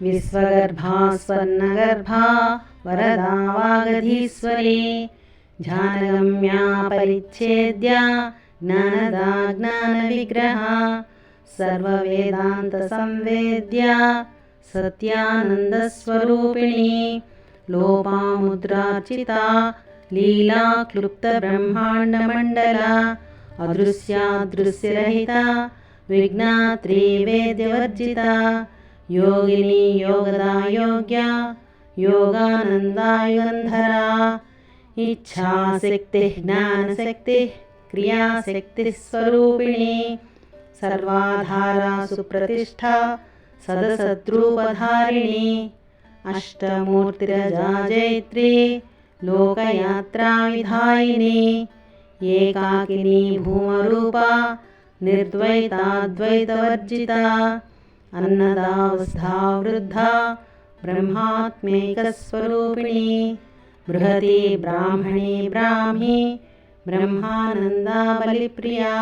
विश्वगर्भा स्वर्णगर्भा वरदा वागधीश्वरी ध्यानगम्या परिच्छेद्या ज्ञानदा ज्ञानविग्रहा सर्ववेदान्तसंवेद्या सत्यानन्दस्वरूपिणी लोपामुद्रार्चिता लीला क्लुप्तब्रह्माण्डमण्डला अदृश्यादृश्यरहिता विज्ञात्री वेद्यवर्जिता योगिनी योगदा योग्या योगानन्दा युगन्धरा इच्छाशक्तिः ज्ञानशक्तिः क्रियाशक्तिः स्वरूपिणी सर्वाधारा सुप्रतिष्ठा सदसद्रूपधारिणी अष्टमूर्तिरजा जैत्री लोकयात्रा विधायिनी एकाकिनी भूमरूपा निर्द्वैताद्वैतवर्जिता अन्नदा वृद्धा ब्रह्मात्मैकस्वरूपिणी बृहती ब्राह्मणी ब्राह्मी ब्रह्मानन्दा बलिप्रिया